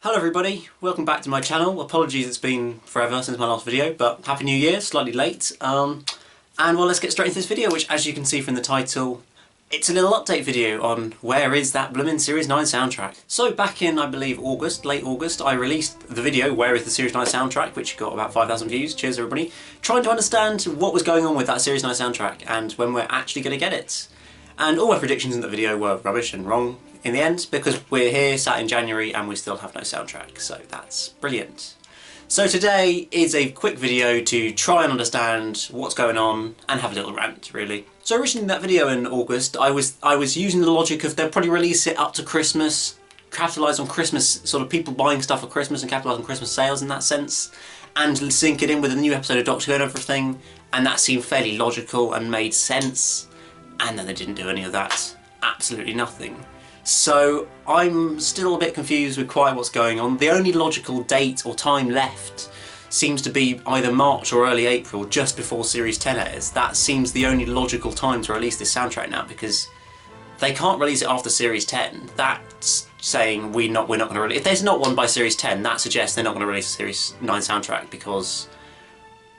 Hello everybody, welcome back to my channel. Apologies it's been forever since my last video, but Happy New Year, slightly late. And well, let's get straight into this video, which as you can see from the title, it's a little update video on where is that bloomin' Series 9 soundtrack. So back in, I believe, August, late August, I released the video, Where is the Series 9 soundtrack, which got about 5,000 views, cheers everybody, trying to understand what was going on with that Series 9 soundtrack and when we're actually going to get it. And all my predictions in the video were rubbish and wrong in the end, because we're here, sat in January, and we still have no soundtrack, so that's brilliant. So today is a quick video to try and understand what's going on and have a little rant, really. So originally in that video in August, I was using the logic of they'll probably release it up to Christmas, capitalise on Christmas, sort of people buying stuff for Christmas and capitalise on Christmas sales in that sense, and sync it in with a new episode of Doctor Who and everything, and that seemed fairly logical and made sense, and then they didn't do any of that. Absolutely nothing. So I'm still a bit confused with quite what's going on. The only logical date or time left seems to be either March or early April, just before Series 10 airs. That seems the only logical time to release this soundtrack now, because they can't release it after Series 10. That's saying we're not going to release. If there's not one by Series 10, that suggests they're not going to release a Series 9 soundtrack, because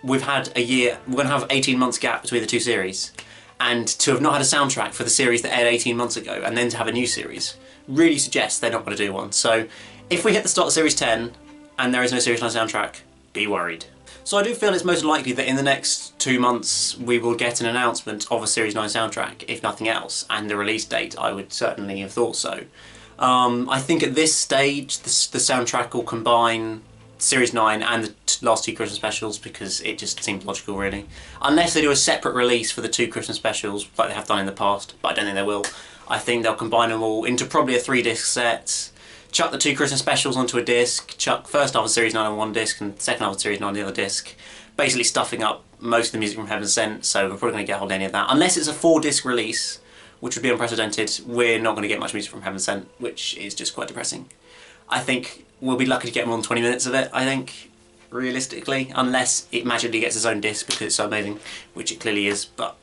we've had a year. We're going to have 18 months gap between the two series. And to have not had a soundtrack for the series that aired 18 months ago and then to have a new series really suggests they're not going to do one. So if we hit the start of Series 10 and there is no Series 9 soundtrack, be worried. So I do feel it's most likely that in the next 2 months we will get an announcement of a Series 9 soundtrack, if nothing else, and the release date. I would certainly have thought so. I think at this stage the soundtrack will combine Series 9 and the last two Christmas specials, because it just seems logical, really. Unless they do a separate release for the two Christmas specials like they have done in the past, but I don't think they will. I think they'll combine them all into probably a 3-disc set, chuck the two Christmas specials onto a disc, chuck first half of Series 9 on one disc and second half of Series 9 on the other disc, basically stuffing up most of the music from Heaven Sent, so we're probably going to get hold of any of that. Unless it's a 4-disc release, which would be unprecedented, we're not going to get much music from Heaven Sent, which is just quite depressing. I think we'll be lucky to get more than 20 minutes of it, I think, realistically, unless it magically gets its own disc because it's so amazing, which it clearly is, but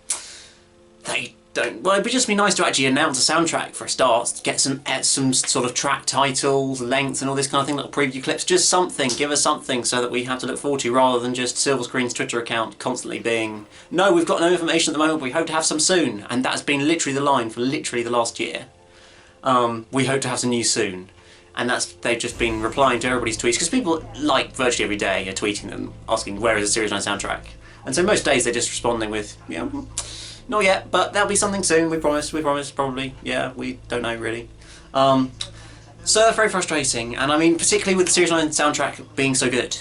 they don't. Well, it would just be nice to actually announce a soundtrack for a start, get some sort of track titles, lengths and all this kind of thing, little preview clips, just something, give us something so that we have to look forward to, rather than just Silver Screen's Twitter account constantly being, no, we've got no information at the moment, but we hope to have some soon, and that's been literally the line for literally the last year. We hope to have some news soon. And they've just been replying to everybody's tweets, because people, like, virtually every day are tweeting them, asking where is the Series 9 soundtrack. And so most days they're just responding with, yeah, not yet, but there'll be something soon, we promise, probably, yeah, we don't know really. So very frustrating, and I mean, particularly with the Series 9 soundtrack being so good.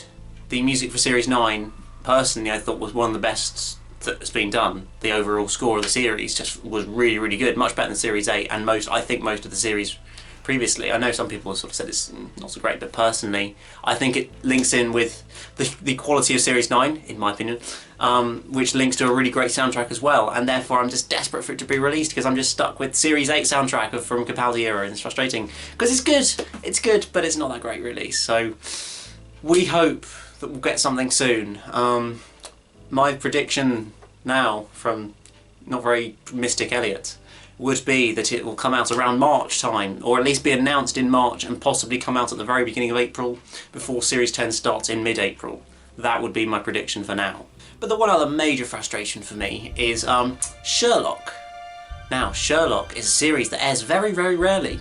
The music for Series 9, personally, I thought was one of the best that's been done. The overall score of the series just was really, really good, much better than Series 8, and I think most of the series previously. I know some people have sort of said it's not so great, but personally I think it links in with the quality of Series 9, in my opinion, which links to a really great soundtrack as well, and therefore I'm just desperate for it to be released, because I'm just stuck with Series 8 soundtrack from Capaldi era, and it's frustrating, because it's good, but it's not that great really. So we hope that we'll get something soon. My prediction now, from not very mystic Elliot, would be that it will come out around March time, or at least be announced in March and possibly come out at the very beginning of April before Series 10 starts in mid-April. That would be my prediction for now. But the one other major frustration for me is Sherlock. Now, Sherlock is a series that airs very, very rarely,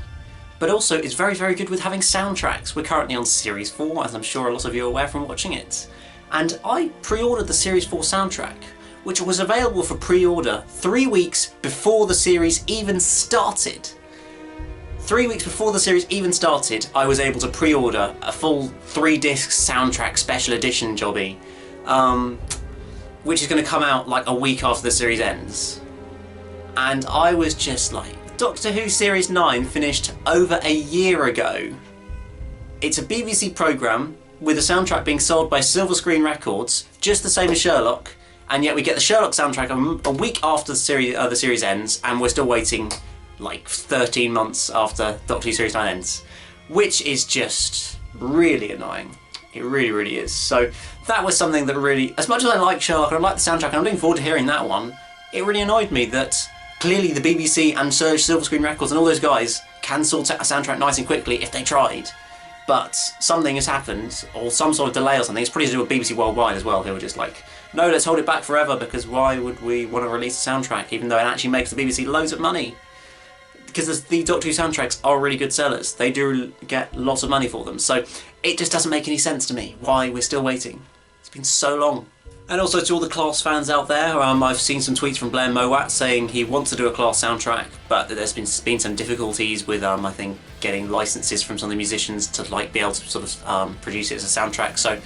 but also is very, very good with having soundtracks. We're currently on Series 4, as I'm sure a lot of you are aware from watching it. And I pre-ordered the Series 4 soundtrack, which was available for pre-order 3 weeks before the series even started. 3 weeks before the series even started, I was able to pre-order a full 3-disc soundtrack special edition jobby, which is going to come out like a week after the series ends. And I was just like, Doctor Who Series 9 finished over a year ago. It's a BBC programme with a soundtrack being sold by Silver Screen Records, just the same as Sherlock, and yet we get the Sherlock soundtrack a week after the series ends, and we're still waiting like 13 months after Doctor Who Series 9 ends, which is just really annoying. It really, really is. So that was something that really, as much as I like Sherlock and I like the soundtrack and I'm looking forward to hearing that one, it really annoyed me that clearly the BBC and Silver Screen Records and all those guys can sort out a soundtrack nice and quickly if they tried. but something has happened, or some sort of delay or something. It's probably to do with BBC Worldwide as well. They were just like, no, let's hold it back forever, because why would we want to release a soundtrack, even though it actually makes the BBC loads of money? Because the Doctor Who soundtracks are really good sellers. They do get lots of money for them. So it just doesn't make any sense to me why we're still waiting. It's been so long. And also to all the Class fans out there, I've seen some tweets from Blair Mowat saying he wants to do a Class soundtrack, but that there's been some difficulties with, I think, getting licenses from some of the musicians to like be able to sort of produce it as a soundtrack. So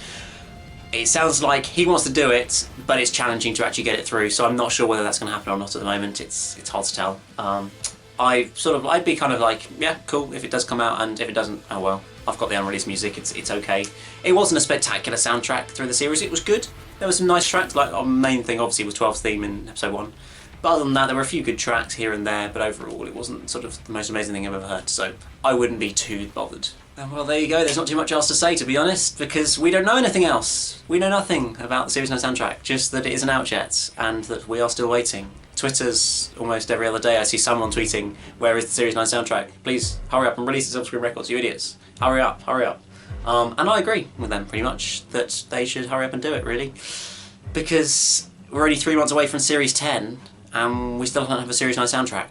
it sounds like he wants to do it, but it's challenging to actually get it through. So I'm not sure whether that's going to happen or not at the moment. It's hard to tell. I'd be kind of like, yeah, cool if it does come out, and if it doesn't, oh well, I've got the unreleased music, it's okay. It wasn't a spectacular soundtrack through the series, it was good. There were some nice tracks, like our main thing obviously was 12's theme in episode 1. But other than that, there were a few good tracks here and there, but overall it wasn't sort of the most amazing thing I've ever heard, so I wouldn't be too bothered. Well, there you go, there's not too much else to say, to be honest, because we don't know anything else. We know nothing about the Series 9 soundtrack, just that it isn't out yet, and that we are still waiting. Twitter's almost every other day I see someone tweeting, where is the Series 9 soundtrack? Please, hurry up and release the Silkscreen Records, you idiots. Hurry up, hurry up. And I agree with them, pretty much, that they should hurry up and do it, really. Because we're only 3 months away from Series 10, and we still don't have a Series 9 soundtrack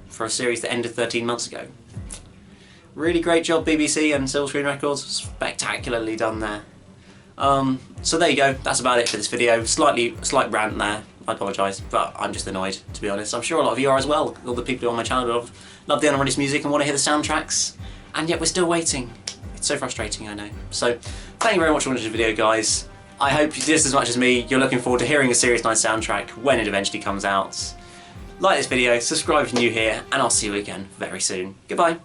for a series that ended 13 months ago. Really great job, BBC and Silkscreen Records. Spectacularly done there. So there you go, that's about it for this video. Slight rant there, I apologise, but I'm just annoyed, to be honest. I'm sure a lot of you are as well. All the people who are on my channel love the unreleased music and want to hear the soundtracks, and yet we're still waiting. It's so frustrating, I know. So, thank you very much for watching this video, guys. I hope just as much as me, you're looking forward to hearing a Series 9 soundtrack when it eventually comes out. Like this video, subscribe if you're new here, and I'll see you again very soon. Goodbye.